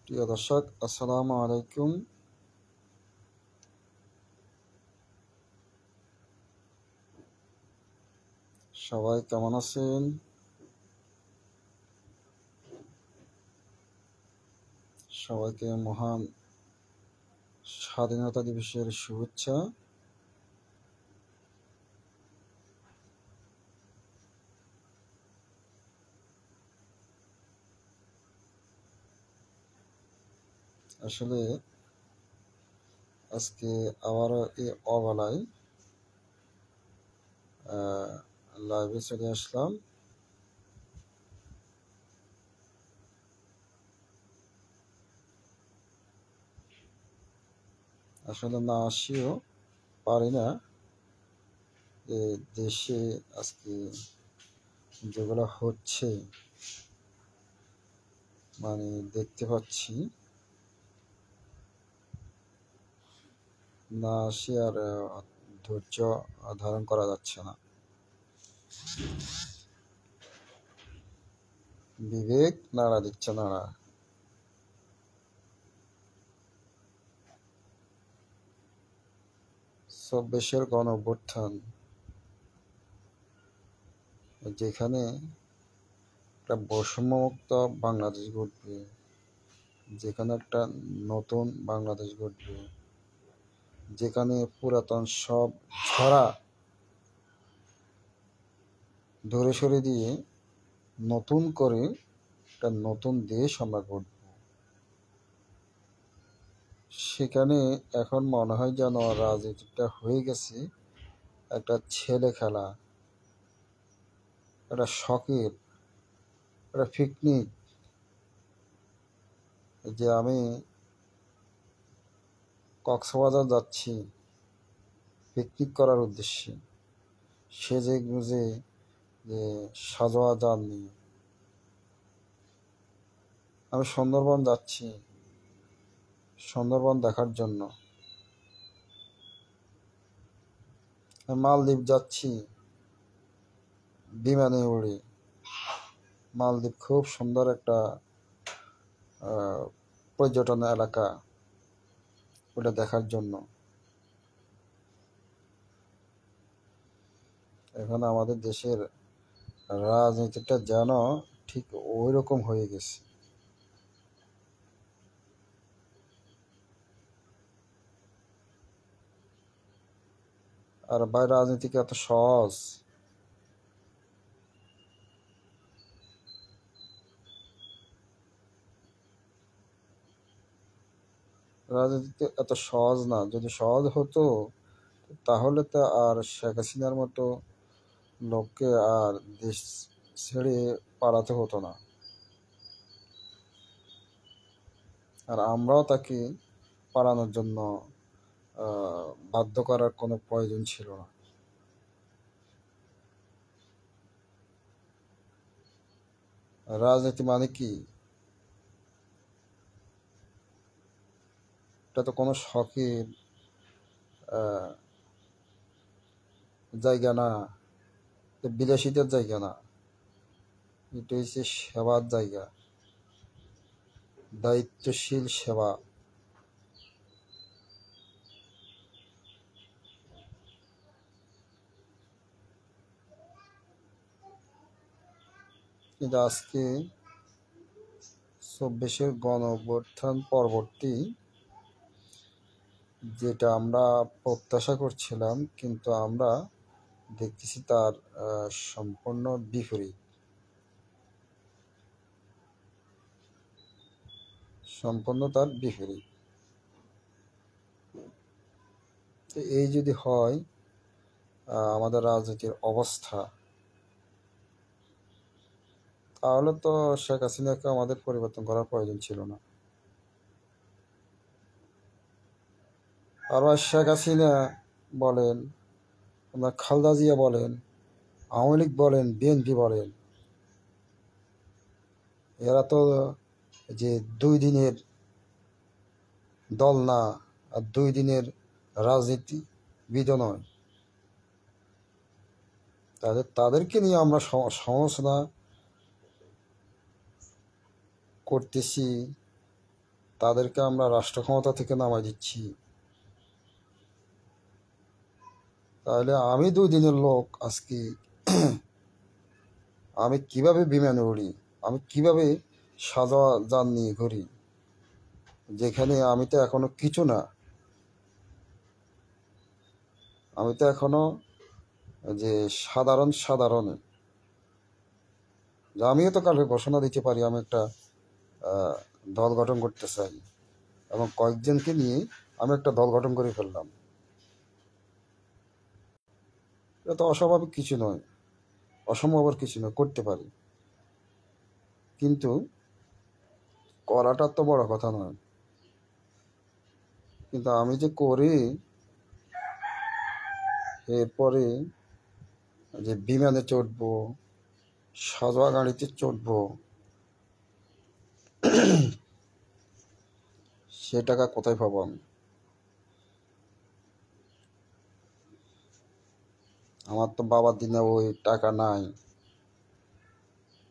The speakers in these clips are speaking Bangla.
প্রিয় দর্শক, আসসালামু আলাইকুম। সবাই কেমন আছেন? সবাইকে মহান স্বাধীনতা দিবসের শুভেচ্ছা। আসলে আজকে আবারও এই অবেলায় লাইভে চলে আসলাম। আসলে না আসিও পারি না। দেশে আজকে যেগুলো হচ্ছে মানে দেখতে পাচ্ছি, না আসি আর ধৈর্য ধারণ করা যাচ্ছে না। বিবেক নাড়া দিচ্ছে নাড়া। চব্বিশের গণ অভ্যুত্থান, যেখানে একটা বৈষম্যমুক্ত বাংলাদেশ গড়বে, যেখানে একটা নতুন বাংলাদেশ গড়বে, যেখানে পুরাতন সব ছড়া ধরে সরে দিয়ে নতুন করে একটা নতুন দেশ আমরা গড়ব। সেখানে এখন মনে হয় যেন রাজনীতিটা হয়ে গেছে একটা ছেলে খেলা, একটা শখের, একটা পিকনিক। যে আমি কক্সবাজার যাচ্ছি পিকনিক করার উদ্দেশ্যে, সেজে গুজে যে সাজোয়া জান নিয়ে আমি সুন্দরবন যাচ্ছি সুন্দরবন দেখার জন্য, মালদ্বীপ যাচ্ছি বিমানে উড়ে। মালদ্বীপ খুব সুন্দর একটা পর্যটন এলাকা, ওটা দেখার জন্য। এখন আমাদের দেশের রাজনীতিটা যেন ঠিক ওই রকম হয়ে গেছে। আর ভাই, রাজনীতি কি এত সহজ? রাজনীতি এত সহজ না। যদি সহজ হতো তাহলে তো আর শেখ হাসিনার মতো লোককে আর দেশ ছেড়ে পালাতে হতো না, আর আমরাও তাকে পালানোর জন্য বাধ্য করার কোনো প্রয়োজন ছিল না। রাজনীতি মানে কি? এটা তো কোনো শখের জায়গা না, বিলাসিতার জায়গা না। এটা হচ্ছে সেবার জায়গা, দায়িত্বশীল সেবা। কিন্তু আজকে ২৪-এর গণ অভ্যুত্থান পরবর্তী যেটা আমরা প্রত্যাশা করছিলাম, কিন্তু আমরা দেখতেছি তার সম্পূর্ণ বিপরীত। সম্পূর্ণ তার বিপরীত। তো এই যদি হয় আমাদের রাজনীতির অবস্থা, তাহলে তো শেখ হাসিনাকে আমাদের পরিবর্তন করার প্রয়োজন ছিল না। আর শেখ হাসিনা বলেন, আপনার খালেদা জিয়া বলেন, আওয়ামী লীগ বলেন, বিএনপি বলেন, এরা তো যে 2 দিনের দল না, আর 2 দিনের রাজনীতিবিদও নয়। তাদেরকে নিয়ে আমরা সমালোচনা করতেছি, তাদেরকে আমরা রাষ্ট্র ক্ষমতা থেকে নামাই দিচ্ছি। তাহলে আমি 2 দিনের লোক আজকে আমি কিভাবে বিমানে উড়ি, আমি কিভাবে সাজা যান নিয়ে ঘুরি, যেখানে আমি তো এখনো কিছু না। আমি তো এখনো যে সাধারণ যে আমিও তো কালকে ঘোষণা দিতে পারি আমি একটা আহ, দল গঠন করতে চাই, এবং কয়েকজনকে নিয়ে আমি একটা দল গঠন করে ফেললাম। এটা তো অস্বাভাবিক কিছু নয়, অসম্ভবের কিছু নয়, করতে পারি। কিন্তু করাটা তো বড় কথা নয়। কিন্তু আমি যে করি, এরপরে যে বিমানে চড়বো, সাজোয়া গাড়িতে চড়বো, সে টাকা কোথায় পাবো আমি? আমার তো বাবার দিনে ওই টাকা নাই,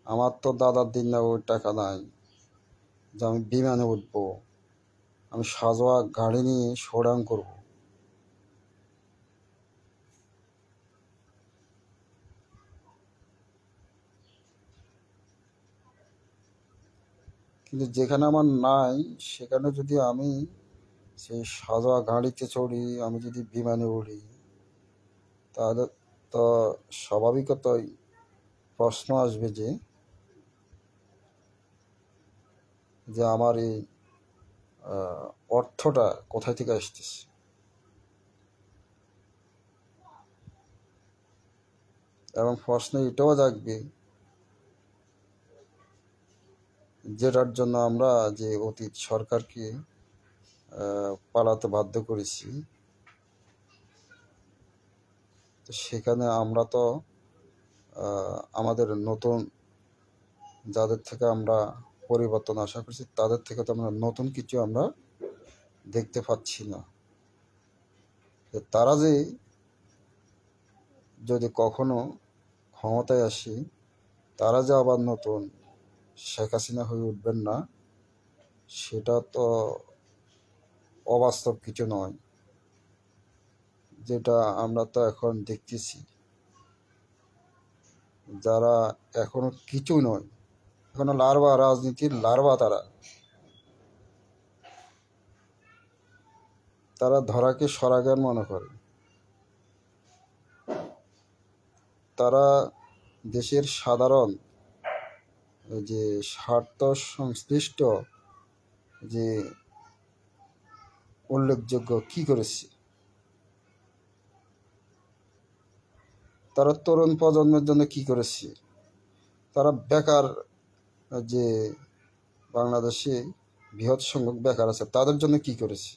আমার তো দাদার দিনে ওই টাকা নাই যে আমি বিমানে উঠবো, আমি সাজোয়া গাড়ি নিয়ে শোডাউন করবো। কিন্তু যেখানে আমার নাই, সেখানে যদি আমি সেই সাজোয়া গাড়িতে চড়ি, আমি যদি বিমানে উড়ি, তাহলে তো স্বাভাবিকতই প্রশ্ন আসবে যে যে আমার এই অর্থটা কোথায় থেকে আসতেছে। এবং প্রশ্ন এটাও জাগবে, যেটার জন্য আমরা যে অতীত সরকারকে পালাতে বাধ্য করেছি, তো সেখানে আমরা তো আমাদের নতুন যাদের থেকে আমরা পরিবর্তন আশা করছি, তাদের থেকে তো আমরা নতুন কিছু আমরা দেখতে পাচ্ছি না। তারা যে যদি কখনো ক্ষমতায় আসি, তারা যে আবার নতুন শেখ হাসিনা হয়ে উঠবেন না, সেটা তো অবাস্তব কিছু নয়, যেটা আমরা তো এখন দেখতেছি। যারা এখনো কিছু নয়, এখনো লার্ভা, রাজনীতির লার্ভা, তারা তারা ধরাকে সরাগার মনে করে। তারা দেশের সাধারণ যে স্বার্থ সংশ্লিষ্ট যে উল্লেখযোগ্য কি করেছে, তারা তরুণ প্রজন্মের জন্য কি করেছে, তারা বেকার যে বাংলাদেশে বৃহৎ সংখ্যক বেকার আছে, তাদের জন্য কি করেছে?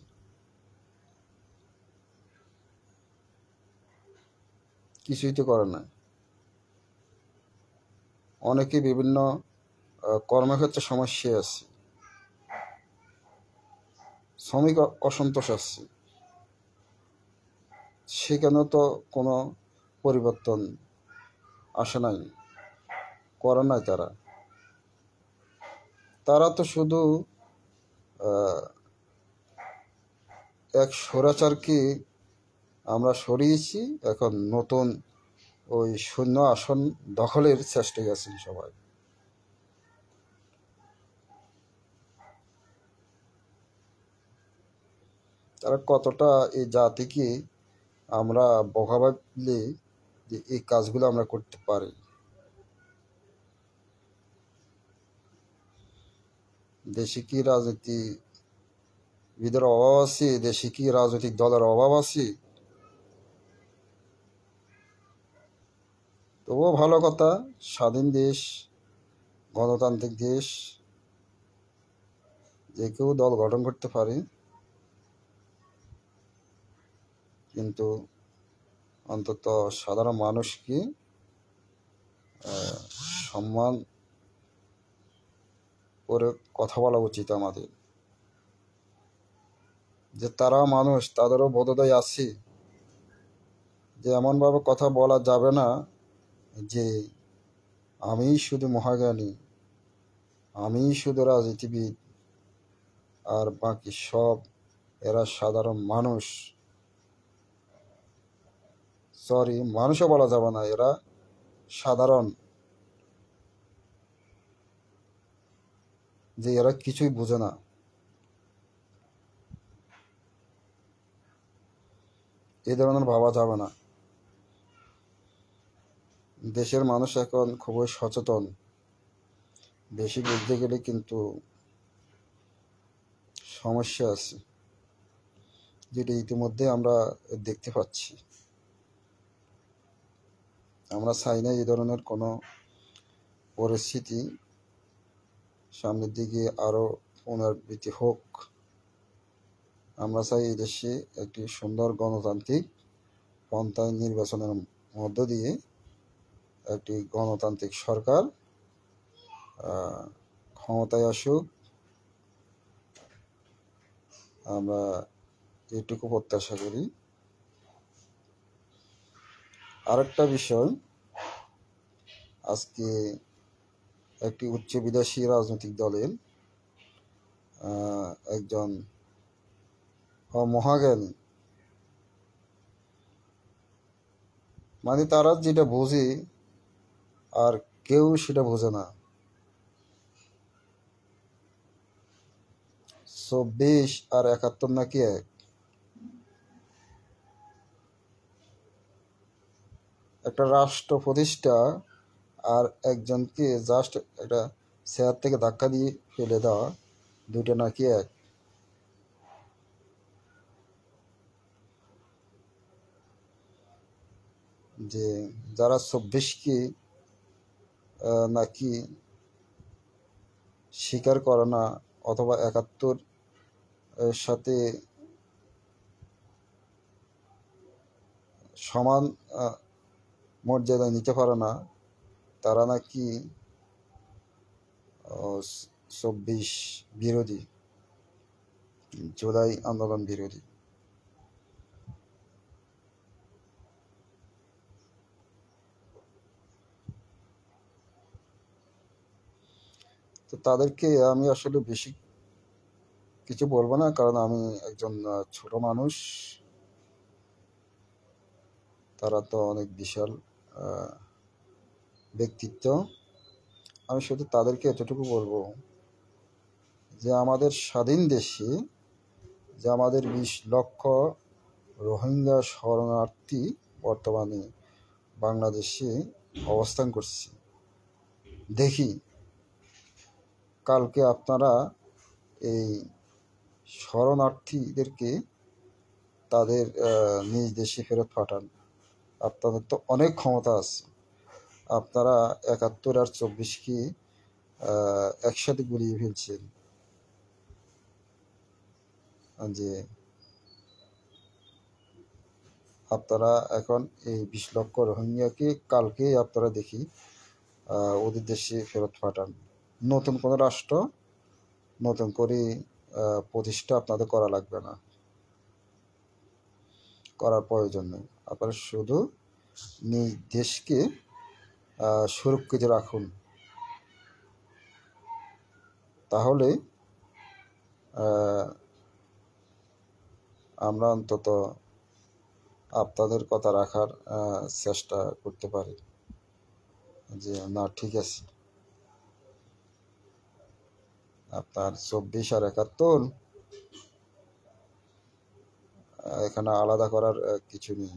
কিছুই তো করে না। অনেকে বিভিন্ন কর্মক্ষেত্রে সমস্যা আছে, শ্রমিক অসন্তোষ আছে, সেখানেও তো কোনো পরিবর্তন আসে নাই, করে নাই। তারা তারা তো শুধু এক স্বৈরাচারকে আমরা সরিয়েছি, এখন নতুন ওই শূন্য আসন দখলের চেষ্টায় আছেন সবাই। তারা কতটা এই জাতিকে আমরা বোকা ভাবলে যে এই কাজগুলো আমরা করতে পারি। দেশে কি রাজনীতিবিদের অভাব আছে? দেশে কি রাজনৈতিক দলের অভাব আছে? তবুও ভালো কথা, স্বাধীন দেশ, গণতান্ত্রিক দেশ, যে কেউ দল গঠন করতে পারে, কিন্তু অন্তত সাধারণ মানুষকে সম্মান করে কথা বলা উচিত আমাদের, যে তারা মানুষ, তাদেরও বোধোদয় আছে, যে এমনভাবে কথা বলা যাবে না যে আমিই শুধু মহাজ্ঞানী, আমিই শুধু রাজনীতিবিদ, আর বাকি সব এরা সাধারণ মানুষ। সরি, মানুষও বলা যাবে না, এরা সাধারণ, যে এরা কিছুই বোঝে না। এই ধরনের ভাবা যাবে না। দেশের মানুষ এখন খুবই সচেতন, বেশি বুঝতে গেলে কিন্তু সমস্যা আছে, যেটা ইতিমধ্যে আমরা দেখতে পাচ্ছি। আমরা চাই না এই ধরনের কোনো পরিস্থিতি সামনের দিকে আরো পুনরাবৃত্তি হোক। আমরা চাই এই দেশে একটি সুন্দর গণতান্ত্রিক পন্থায় নির্বাচনের মধ্য দিয়ে একটি গণতান্ত্রিক সরকার ক্ষমতায় আসুক। আমরা এটুকু প্রত্যাশা করি। আরেকটা বিষয়, আজকে একটি উচ্চবিদেশী রাজনৈতিক দলের একজন মহাজ্ঞানী, মানে তারা যেটা বোঝে আর কেউ সেটা বোঝে না। ২৪ আর ৭১ নাকি এক। একটা রাষ্ট্র প্রতিষ্ঠা আর একজনকে জাস্ট একটা চেয়ার থেকে ধাক্কা দিয়ে ফেলে দেওয়া, দুইটা নাকি এক। যে যারা ২৪কে নাকি স্বীকার করে না অথবা ৭১ এর সাথে সমান মর্যাদা নিতে পারে না, তারা নাকি ২৪ বিরোধী, জুলাই আন্দোলন বিরোধী। তো তাদেরকে আমি আসলে বেশি কিছু বলবো না, কারণ আমি একজন ছোট মানুষ, তারা তো অনেক বিশাল ব্যক্তিত্ব। আমি শুধু তাদেরকে এতটুকু বলবো যে আমাদের স্বাধীন দেশে যে আমাদের ২০ লক্ষ রোহিঙ্গা শরণার্থী বর্তমানে বাংলাদেশে অবস্থান করছে, দেখি কালকে আপনারা এই শরণার্থীদেরকে তাদের নিজ দেশে ফেরত পাঠান। আপনাদের তো অনেক ক্ষমতা আছে, আপনারা ৭১ আর ২৪কে একসাথে গুলিয়ে ফেলছেন। যে আপনারা এখন এই ২০ লক্ষ রোহিঙ্গাকে কালকেই আপনারা দেখি ওদের দেশে ফেরত পাঠান। নতুন কোনো রাষ্ট্র নতুন করে প্রতিষ্ঠা আপনাদের করা লাগবে না, করার প্রয়োজন নেই। আপনারা শুধু নিজ দেশকে সুরক্ষিত রাখুন, তাহলে আমরা অন্তত আপনাদের কথা রাখার চেষ্টা করতে পারি যে না, ঠিক আছে, আপনার ২৪ আর ৭১ এখানে আলাদা করার কিছু নেই,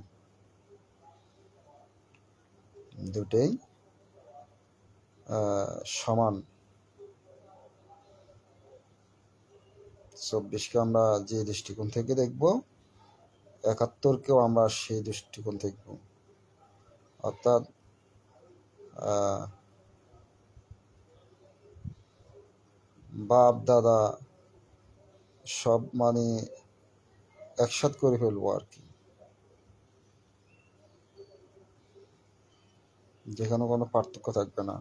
দুটেই সমান। ২৪কে আমরা যে দৃষ্টিকোণ থেকে দেখব, ৭১কেও আমরা সেই দৃষ্টিকোণ দেখব। অর্থাৎ বাপ দাদা সব মানে একসাথ করে ফেলবো আর কি, যেখানে কোনো পার্থক্য থাকবে না।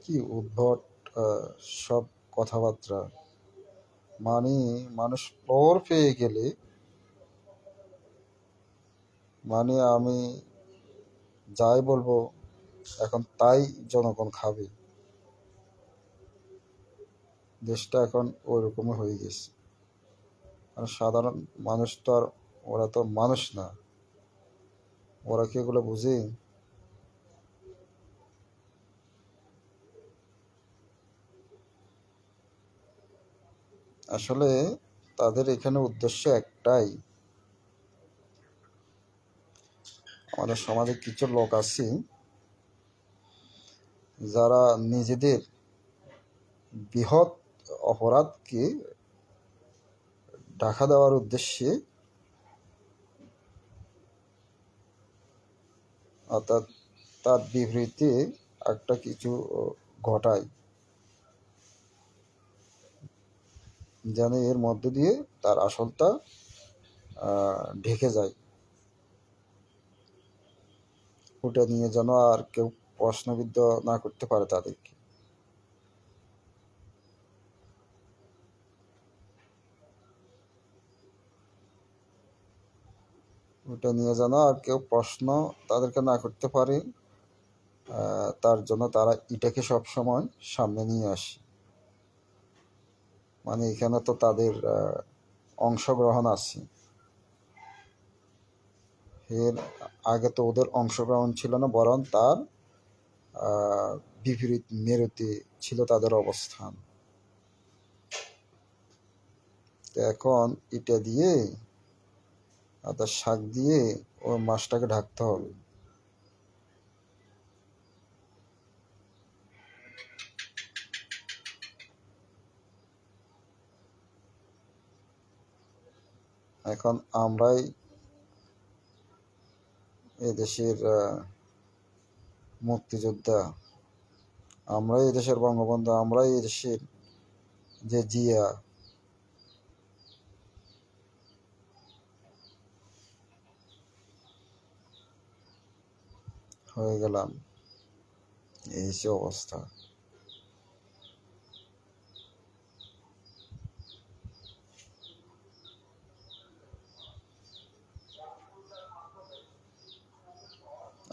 কি উদ্ভট সব কথাবার্তা, মানে মানুষ পর পেয়ে গেলে, মানে আমি যাই বলবো এখন তাই জনগণ খাবে। দেশটা এখন ওইরকমই হয়ে গেছে। আর সাধারণ মানুষ তো আর, ওরা তো মানুষ না, ওরা কি এগুলো বুঝে? আসলে তাদের এখানে উদ্দেশ্য একটাই, আমাদের সমাজে কিছু লোক আছে যারা নিজেদের বৃহৎ অপরাধকে ঢাকা দেওয়ার উদ্দেশ্যে, অর্থাৎ তার বিবৃতি একটা কিছু ঘটায়, যেন এর মধ্য দিয়ে তার আসলটা ঢেকে যায়। ওটা নিয়ে যেন আর কেউ প্রশ্নবিদ্ধ না করতে পারে তাদেরকে। ওটা নিয়ে যেন আর কেউ প্রশ্ন তাদেরকে না করতে পারে, তার জন্য তারা এটাকে সবসময় সামনে নিয়ে আসে। মানে এখানে তো তাদের অংশগ্রহণ আছে। এর আগে তো ওদের অংশগ্রহণ ছিল না, বরং তার বিপরীত মেরুতে ছিল তাদের অবস্থান। তো এখন এটা দিয়ে, অর্থাৎ শাক দিয়ে ওই মাছটাকে ঢাকতে হবে। এখন আমরাই এদেশের মুক্তিযোদ্ধা, আমরাই এদেশের বঙ্গবন্ধু, আমরাই এদেশের যে জিয়া হয়ে গেলাম। এই যে অবস্থা।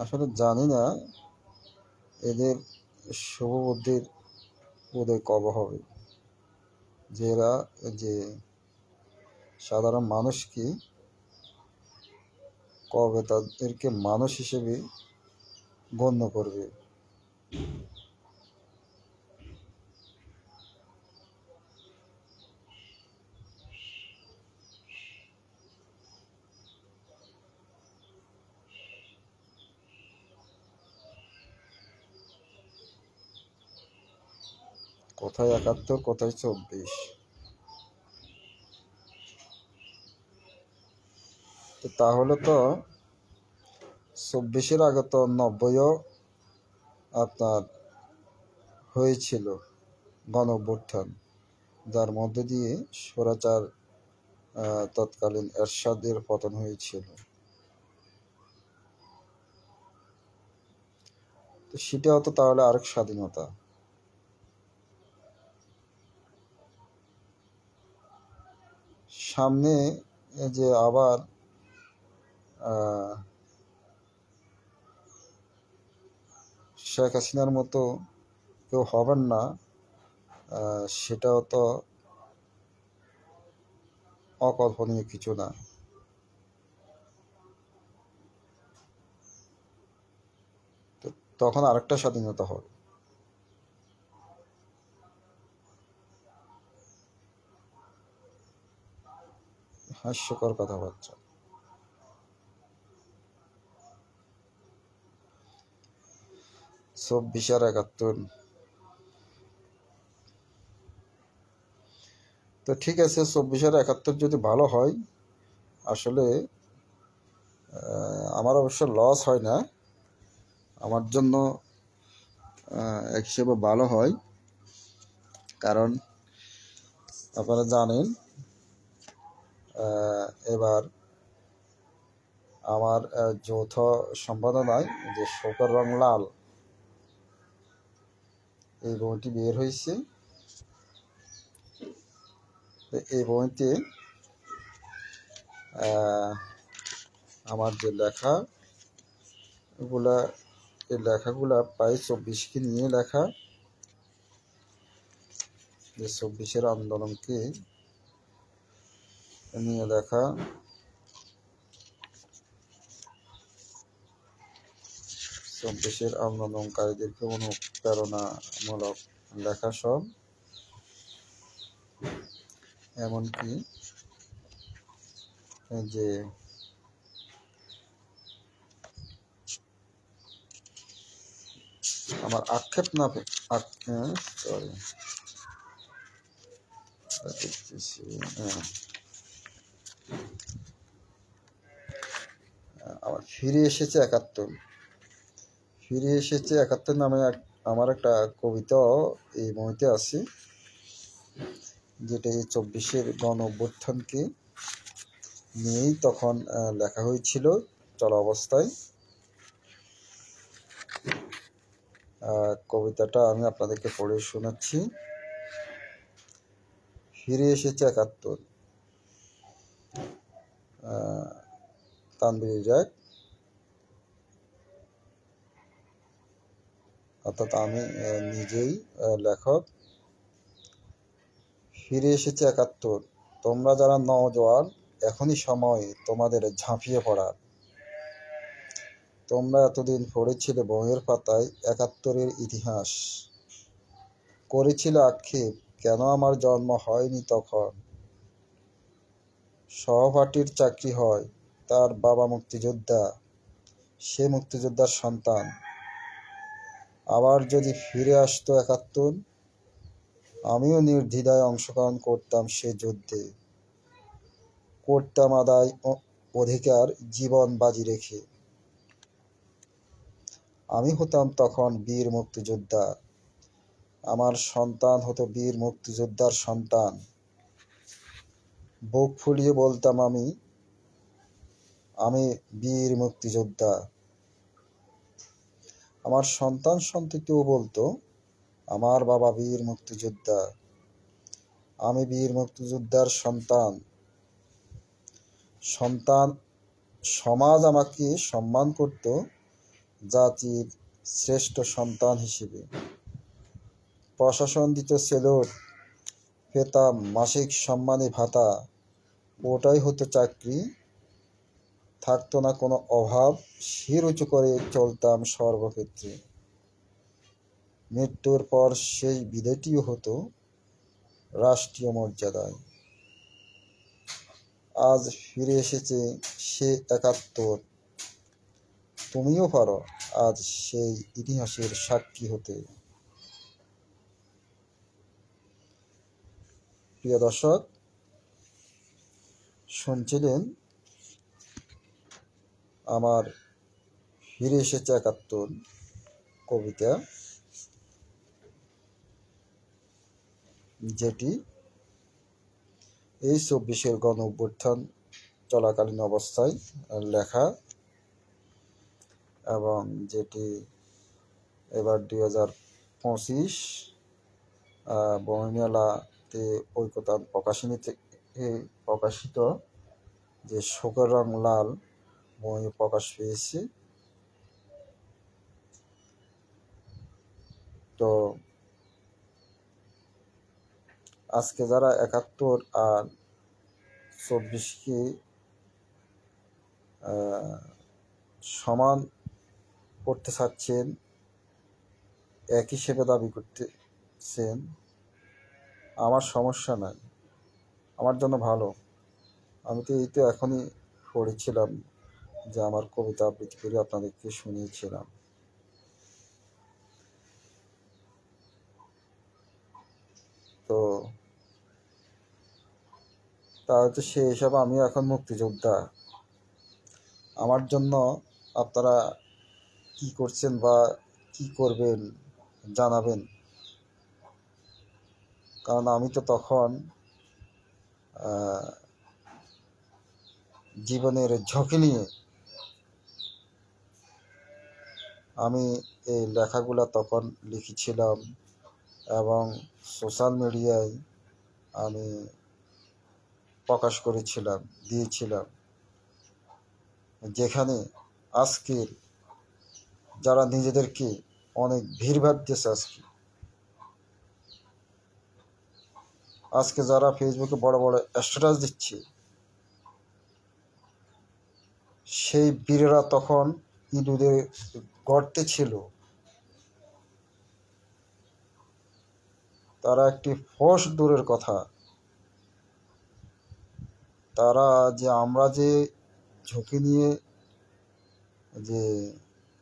আসলে জানি না এদের শুভবুদ্ধির উদয় কবে হবে, যে এরা যে সাধারণ মানুষকে কবে তাদেরকে মানুষ হিসেবে গণ্য করবে। কোথায় ৭১, কোথায় ২৪? তো তাহলে তো ২৪-এর আগে তো ৯০ও আপনার হয়েছিল গণ অভ্যুত্থান, যার মধ্যে দিয়ে স্বৈরাচার তৎকালীন এরশাদের পতন হয়েছিল। তো সেটাও তো তাহলে আরেক স্বাধীনতা। সামনে যে আবার শেখ হাসিনার মতো কেউ হবেন না, সেটাও তো অকল্পনীয় কিছু না। তো তখন আরেকটা স্বাধীনতা হবে। হাস্যকর কথাবার্তা। ২৪ আর ৭১। তো ঠিক আছে, ২৪ আর ৭১ যদি ভালো হয়, আসলে আমার অবশ্য লস হয় না, আমার জন্য এক হিসেবে ভালো হয়। কারণ আপনারা জানেন এবার আমার যৌথ সম্পাদনায় যে শোকের রং লাল, এই বইটি বের হয়েছে। এই বইতে আমার যে লেখা এগুলা এই লেখাগুলা প্রায় 24কে নিয়ে লেখা, যে 24-এর আন্দোলনকে নিয়ে লেখা। 24-এর আন্দোলনকারীদেরকে অনুপ্রেরণামূলক লেখা সব, এমনকি যে আমার আক্ষেপ না সরি দেখতেছি, আমার ফিরে এসেছে 71, ফিরে এসেছে 71 নামে আমার একটা কবিতা এই বইতে আছে, যেটা এই 24-এর গণ অভ্যুত্থানকে নিয়েই তখন লেখা হয়েছিল চলা অবস্থায়। কবিতাটা আমি আপনাদেরকে পড়ে শোনাচ্ছি। ফিরে এসেছে 71, তানভীর জাক, অর্থাৎ আমি নিজেই লেখক। ফিরে এসেছে 71, তোমরা যারা নওজোয়ান, এখনই সময় তোমাদের ঝাঁপিয়ে পড়ার। তোমরা এতদিন পড়েছিলে বইয়ের পাতায় 71-এর ইতিহাস, করেছিলে আক্ষেপ কেন আমার জন্ম হয়নি তখন। সহপাঠীর চাকরি হয়, তার বাবা মুক্তিযোদ্ধা, সে মুক্তিযোদ্ধার সন্তান। আবার যদি ফিরে আসতো 71, আমিও নির্দ্বিধায় অংশগ্রহণ করতাম সে যুদ্ধে, করতাম আদায় অধিকার জীবন বাজি রেখে। আমি হতাম তখন বীর মুক্তিযোদ্ধা, আমার সন্তান হতো বীর মুক্তিযোদ্ধার সন্তান। বুক ফুলিয়ে বলতাম আমি বীর মুক্তিযোদ্ধা। আমার সন্তান সন্ততিও বলতো আমার বাবা বীর মুক্তিযোদ্ধা, আমি বীর মুক্তিযোদ্ধার সন্তান। সমাজ আমাকে সম্মান করত জাতির শ্রেষ্ঠ সন্তান হিসেবে। প্রশাসন দিত সেলুট, পেতাম মাসিক সম্মানী ভাতা, ওটাই হতো চাকরি, থাকতো না কোনো অভাব, শির উঁচু করে চলতাম সর্বক্ষেত্রে। মৃত্যুর পর সেই বিদায়টিও হতো রাষ্ট্রীয় মর্যাদায়। আজ ফিরে এসেছে সে 71, তুমিও পারো আজ সেই ইতিহাসের সাক্ষী হতে। প্রিয় দর্শক, শুনছিলেন আমার ফিরে এসেছে 71 কবিতা, যেটি এই 24-এর গণ অভ্যুত্থান চলাকালীন অবস্থায় লেখা, এবং যেটি এবার 2025 বইমেলাতে ঐকতান প্রকাশনী থেকে প্রকাশিত যে শোকের রং লাল বই প্রকাশ পেয়েছে। তো আজকে যারা 71 আর 24-কে সমান করতে চাচ্ছেন, এক হিসেবে দাবি করতেছেন, আমার সমস্যা নাই, আমার জন্য ভালো। আমি তো এই তো এখনই পড়েছিলাম যে আমার কবিতা আবৃত্তি করে আপনাদেরকে শুনিয়েছিলাম। তো তাহলে সেই হিসাবে আমিও এখন মুক্তিযোদ্ধা। আমার জন্য আপনারা কি করছেন বা কি করবেন জানাবেন, কারণ আমি তো তখন জীবনের ঝুঁকি নিয়ে আমি এই লেখাগুলো তখন লিখেছিলাম এবং সোশ্যাল মিডিয়ায় আমি প্রকাশ দিয়েছিলাম, যেখানে আজকের যারা নিজেদেরকে অনেক ভিড় ভাবতেছে। আজকে যারা ফেসবুকে বড় বড় স্ট্যাটাস দিচ্ছে, সেই বীরেরা তখন ইঁদুরের গর্তে ছিল। তারা একটি ফোর্স দূরের কথা, তারা যে আমরা যে ঝুঁকি নিয়ে যে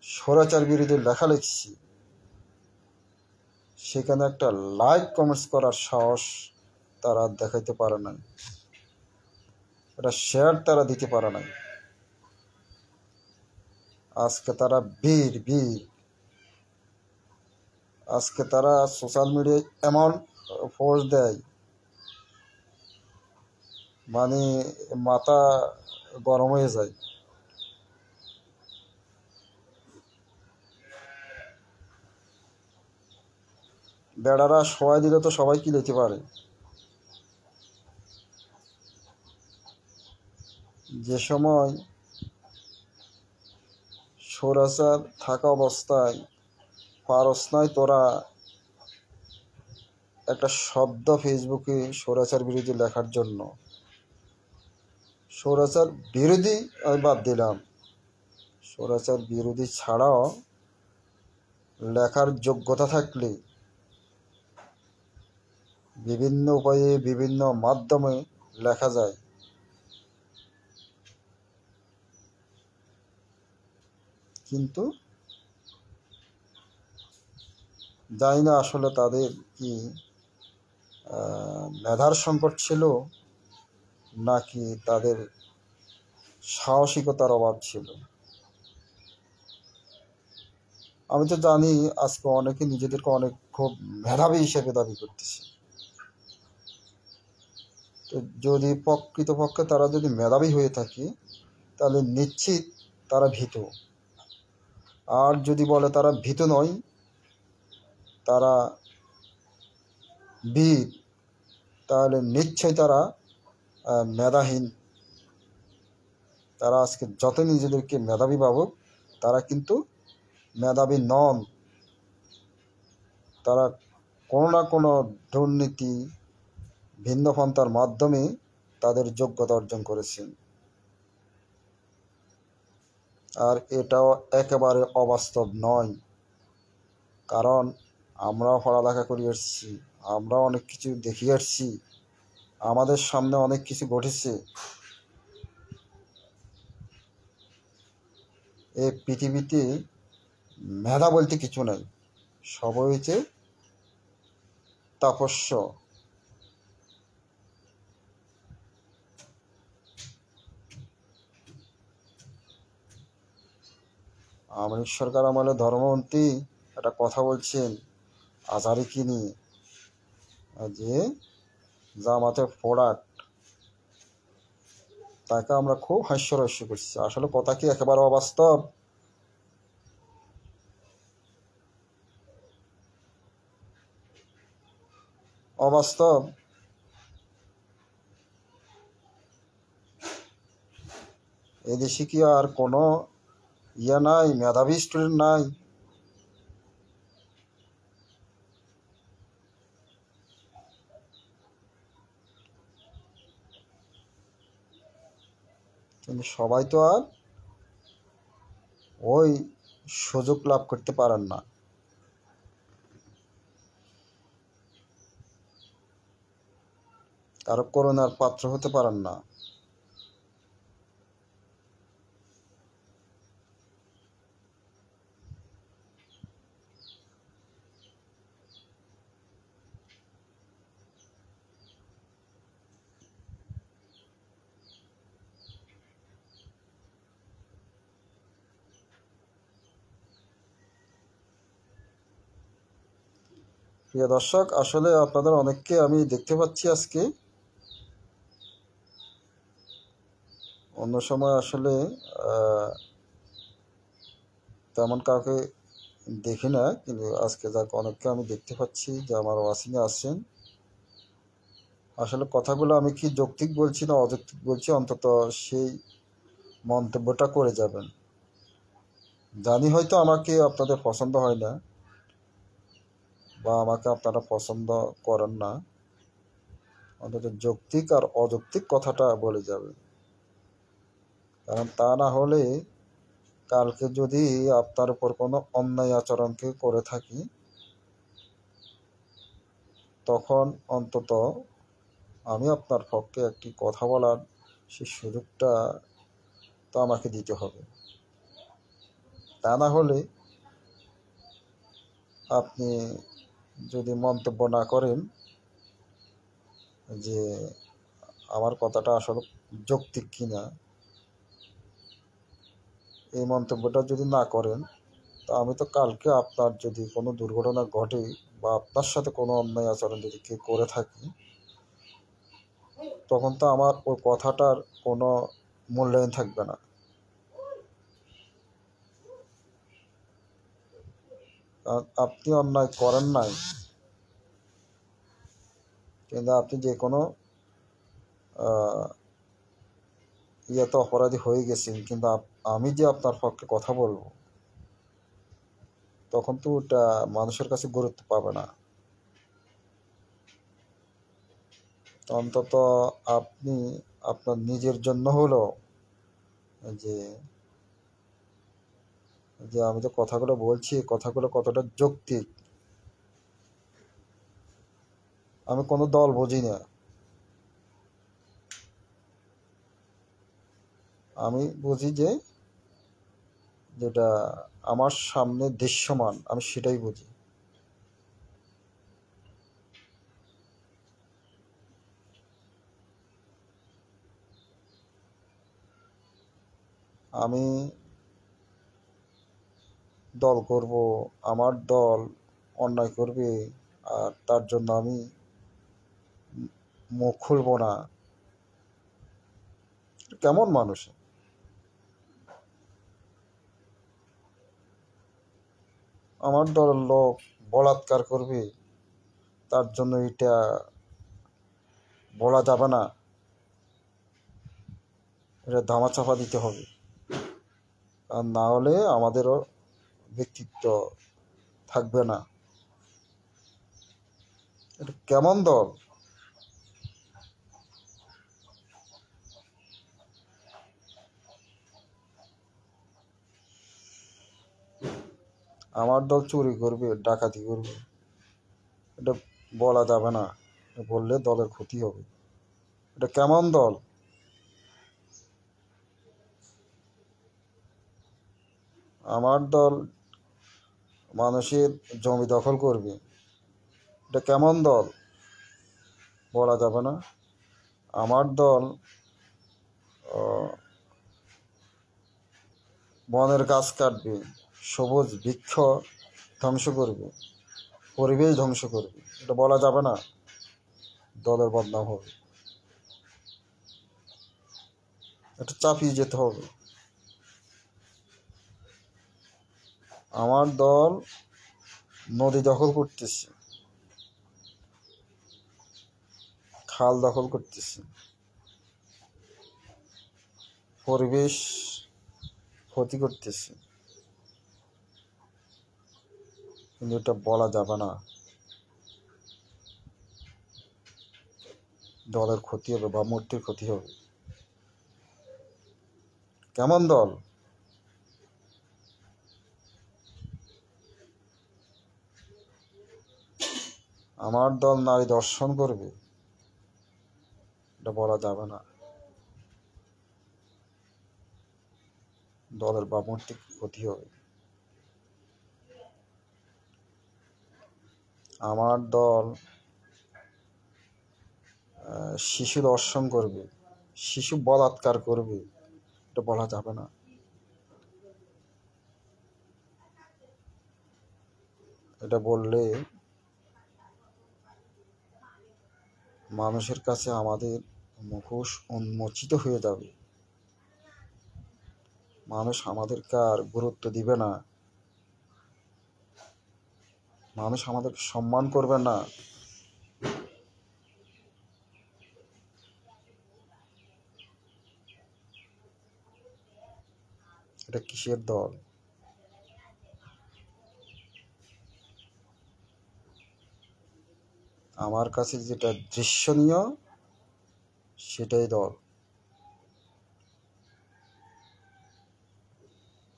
স্বৈরাচার বিরোধী লেখা লিখছি, সেখানে একটা লাইক কমেন্টস করার সাহস তারা দেখাইতে পারে নাই, একটা শেয়ার তারা দিতে পারে নাই। আজকে তারা বীর বীর, আজকে তারা সোশ্যাল মিডিয়ায় এমন ফোর্স দেয়, মানে মাথা গরম হয়ে যায়। বেড়ারা সবাই দিলে তো সবাই কি নিতে পারে। যে সময় স্বৈরাচার থাকা অবস্থায় পারস নাই তোরা একটা শব্দ ফেসবুকে স্বৈরাচার বিরোধী লেখার জন্য। স্বৈরাচার বিরোধী আমি বাদ দিলাম, স্বৈরাচার বিরোধী ছাড়াও লেখার যোগ্যতা থাকলে বিভিন্ন উপায়ে বিভিন্ন মাধ্যমে লেখা যায়। কিন্তু জানি না আসলে তাদের কি মেধার সংকট ছিল, নাকি তাদের সাহসিকতার অভাব ছিল। আমি তো জানি আজকে অনেকে নিজেদেরকে অনেক খুব মেধাবী হিসেবে দাবি করতেছে। তো যদি প্রকৃতপক্ষে তারা যদি মেধাবী হয়ে থাকে, তাহলে নিশ্চিত তারা ভীত। আর যদি বলে তারা ভীত নয়, তারা বীর, তাহলে নিশ্চয়ই তারা মেধাহীন। তারা আজকে যত নিজেদেরকে মেধাবী ভাবুক, তারা কিন্তু মেধাবী নন। তারা কোনো না কোনো দুর্নীতি, ভিন্ন পন্থার মাধ্যমে তাদের যোগ্যতা অর্জন করেছেন। আর এটাও একেবারে অবাস্তব নয়, কারণ আমরাও পড়ালেখা করে এসেছি, আমরা অনেক কিছু দেখিয়ে আসছি, আমাদের সামনে অনেক কিছু ঘটেছে। এই পৃথিবীতে মেধা বলতে কিছু নাই, সব হয়েছে তাপস্য। আওয়ামী সরকার আমলে ধর্মমন্ত্রী একটা কথা বলছেন আজারিকে নিয়ে, যে জামাতের প্রোডাক্ট, তাকে আমরা খুব হাস্যরস্য করছি। আসলে কথা কি একেবারে অবাস্তব। অবাস্তব। এদেশে কি আর কোনো নাই, মেধাবী স্টুডেন্ট নাই? কিন্তু সবাই তো আর ওই সুযোগ লাভ করতে পারেন না। কারো করুণার পাত্র হতে পারেন না। প্রিয় দর্শক, আসলে আপনাদের অনেককে আমি দেখতে পাচ্ছি আজকে, অন্য সময় আসলে তেমন কাউকে দেখি না, কিন্তু আজকে যাকে অনেককে আমি দেখতে পাচ্ছি যে আমার ওয়াচিংয়ে আসছেন। আসলে কথাগুলো আমি কি যৌক্তিক বলছি না অযৌক্তিক বলছি, অন্তত সেই মন্তব্যটা করে যাবেন। জানি হয়তো আমাকে আপনাদের পছন্দ হয় না বা আমাকে আপনারা পছন্দ করেন না, অন্তত যৌক্তিক আর অযৌক্তিক কথাটা বলে যাবে। কারণ তা না হলে কালকে যদি আপনার উপর কোনো অন্যায় আচরণকে করে থাকি, তখন অন্তত আমি আপনার পক্ষে একটি কথা বলার সেই সুযোগটা তো আমাকে দিতে হবে। তা না হলে আপনি যদি মন্তব্য না করেন যে আমার কথাটা আসলে যৌক্তিক কিনা, এই মন্তব্যটা যদি না করেন, তো আমি তো কালকে আপনার যদি কোনো দুর্ঘটনা ঘটে বা আপনার সাথে কোনো অন্যায় আচরণ যদি কেউ করে থাকি, তখন তো আমার ওই কথাটার কোনো মূল্যায়ন থাকবে না। কারণ আপনি অন্যায় করেন নাই, কিন্তু আপনি যে কোনো ইয়েতে অপরাধী হয়ে গেছেন, কিন্তু আমি যে আপনার পক্ষে কথা বলবো, তখন তো ওটা মানুষের কাছে গুরুত্ব পাবে না। অন্তত আপনি আপনার নিজের জন্য হলো যে যে আমি যে কথাগুলো বলছি, কথাগুলো কতটা যৌক্তিক। আমি কোনো দল বুঝি না, আমি বুঝি যে যেটা আমার সামনে দৃশ্যমান আমি সেটাই বুঝি। আমি দল করব, আমার দল অন্যায় করবে আর তার জন্য আমি মুখ খুলব না, কেমন মানুষ? আমার দলের লোক বলাৎকার করবে, তার জন্য এটা বলা যাবে না, এটা ধামাচাপা দিতে হবে। আর না হলে আমাদেরও ব্যক্তিত্ব থাকবে না। এটা কেমন দল? আমার দল চুরি করবে, ডাকাতি করবে, এটা বলা যাবে না, বললে দলের ক্ষতি হবে। এটা কেমন দল? আমার দল মানুষের জমি দখল করবে, এটা কেমন দল? বলা যাবে না। আমার দল বনের গাছ কাটবে, সবুজ বৃক্ষ ধ্বংস করবে, পরিবেশ ধ্বংস করবে, এটা বলা যাবে না, দলের বদনাম হবে, এটা চাপিয়ে যেতে হবে। আমার দল নদী দখল করতেছে, খাল দখল করতেছে, পরিবেশ ক্ষতি করতেছে, কিন্তু এটা বলা যাবে না, দলের ক্ষতি হবে বা মূর্তির ক্ষতি হবে। কেমন দল? আমার দল নারী দর্শন করবে, এটা বলা যাবে না, দলের বা মূর্তির ক্ষতি হবে। আমার দল শিশু দর্শন করবে, শিশু বলাৎকার করবে, এটা বলা যাবে না। এটা বললে মানুষের কাছে আমাদের মুখোশ উন্মোচিত হয়ে যাবে, মানুষ আমাদেরকে আর গুরুত্ব দিবে না, মানুষ আমাদেরকে সম্মান করবে না। এটা কিসের দল? আমার কাছে যেটা দৃশ্যনীয় সেটাই দল।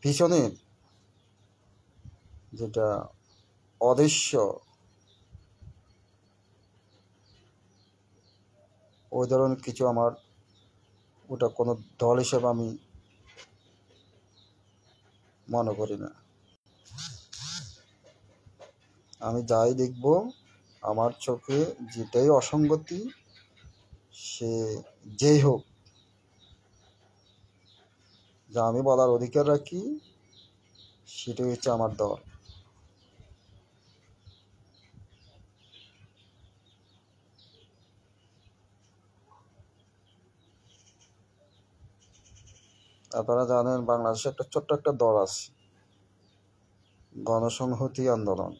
পিছনের যেটা অদৃশ্য ওই ধরনের কিছু আমার ওটা কোনো দল হিসেবে আমি মনে করি না। আমি যাই দেখব আমার চোখে যেটাই অসঙ্গতি সে যেই হোক, যা আমি বলার অধিকার রাখি সেটাই হচ্ছে আমার দল। আপনারা জানেন বাংলাদেশে একটা ছোট্ট একটা দল আছে, গণসংহতি আন্দোলন।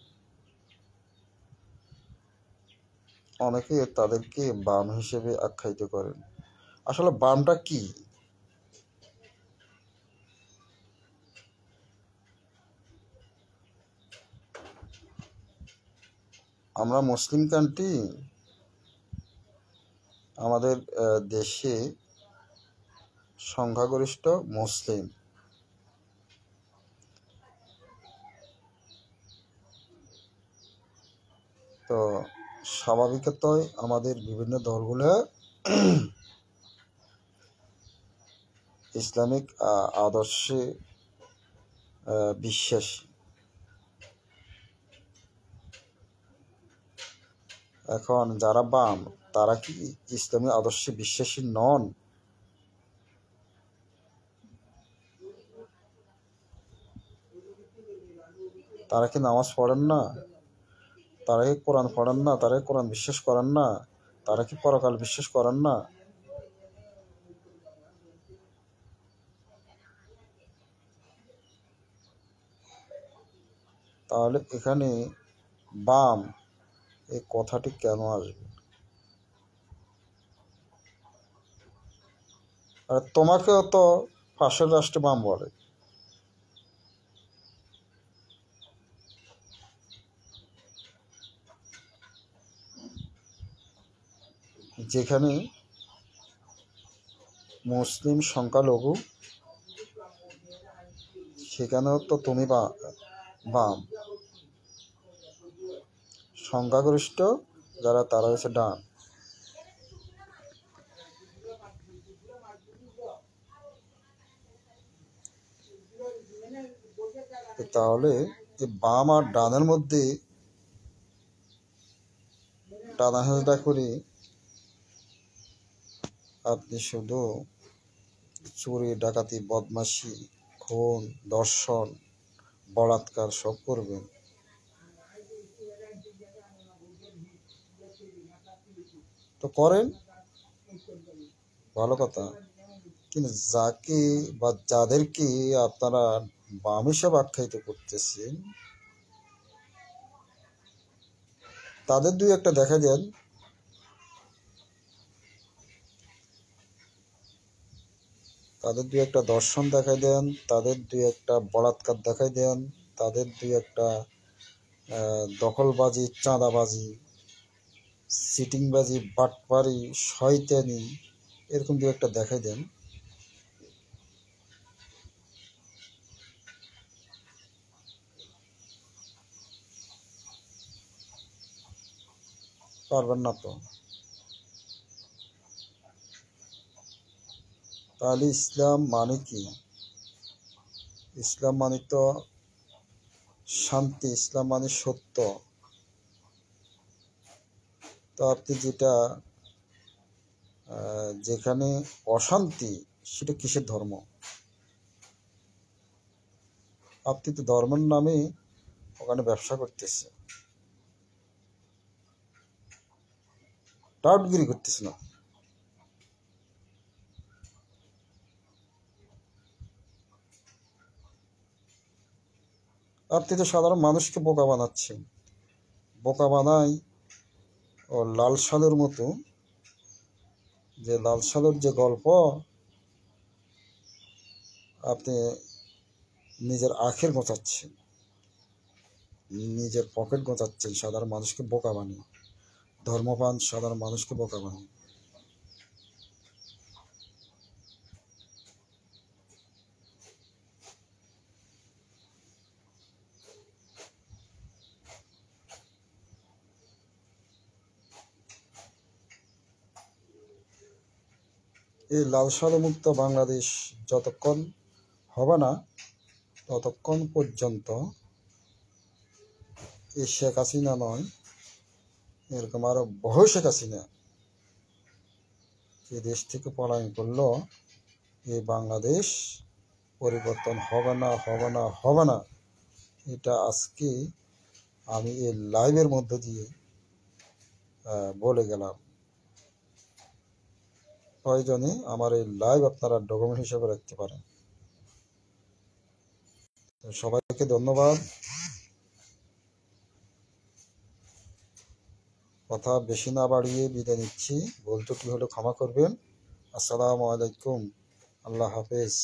অনেকে তাদেরকে বাম হিসেবে আখ্যায়িত করেন। আসলে বামটা কি? আমরা মুসলিম কান্ট্রি, আমাদের দেশে সংখ্যাগরিষ্ঠ মুসলিম। তো স্বাভাবিকতই আমাদের বিভিন্ন দলগুলো ইসলামিক আদর্শে বিশ্বাসী। এখন যারা বাম তারা কি ইসলামী আদর্শে বিশ্বাসী নন? তারা কি নামাজ পড়েন না? তারা কি কোরআন পড়েন না? তারা কি কোরআন বিশ্বাস করেন না? তারা কি পরকাল বিশ্বাস করেন না? তাহলে এখানে বাম এই কথাটি কেন আসবে? আর তোমাকেও তো পাশের রাষ্ট্রে বাম বলে। যেখানে মুসলিম সংখ্যালঘু সেখানেও তো তুমি বাম, সংখ্যাগরিষ্ঠ যারা তারা হচ্ছে ডান। তাহলে এই বাম আর ডানের মধ্যে টানাহেঁচড়া করে আপনি শুধু চুরি, ডাকাতি, বদমাশি, খুন, ধর্ষণ, বলাৎকার সব করবেন। তো করেন, ভালো কথা। কিন্তু যাকে বা যাদেরকে আপনারা বাম হিসাবে আখ্যায়িত করতেছেন তাদের দুই একটা দেখা দেন, তাদের দুই একটা দর্শন দেখাই দেন, তাদের দুই একটা বলাৎকার দেখাই দেন, তাদের দুই একটা দখলবাজি, চাঁদাবাজি, সিটিংবাজি, বাটপারি, শয়তানি এরকম দুই একটা দেখাই দেন। পারবেন না তো। তাহলে ইসলাম মানে কি? ইসলাম মানে তো শান্তি, ইসলাম মানে সত্য। তো আপনি যেটা যেখানে অশান্তি সেটা কিসের ধর্ম? আপনি তো ধর্মের নামে ওখানে ব্যবসা করতেছে, টাউটগিরি করতেছে না। আপনি তো সাধারণ মানুষকে বোকা বানাচ্ছেন। বোকা বানাই ও লাল সালুর মতো, যে লাল সালুর যে গল্প আপনি নিজের আখের গোছাচ্ছেন, নিজের পকেট গোছাচ্ছেন সাধারণ মানুষকে বোকা বানিয়ে। ধর্মপ্রাণ সাধারণ মানুষকে বোকা বানায়। এই লাল সাদা মুক্ত বাংলাদেশ যতক্ষণ হবে না ততক্ষণ পর্যন্ত এই শেখ হাসিনা নয়, এরকম আরো বহু শেখ হাসিনা এই দেশ থেকে পলায়ন করলো, এই বাংলাদেশ পরিবর্তন হবে না, হবে না, হবে না। এটা আজকে আমি এই লাইভের মধ্য দিয়ে বলে গেলাম। প্রয়োজনে আমার এই লাইভ আপনারা ডকুমেন্ট হিসেবে রাখতে পারেন। সবাইকে ধন্যবাদ। কথা বেশি না বাড়িয়ে বিদায় নিচ্ছি। ভুল ত্রুটি হলে ক্ষমা করবেন। আসসালামু আলাইকুম। আল্লাহ হাফেজ।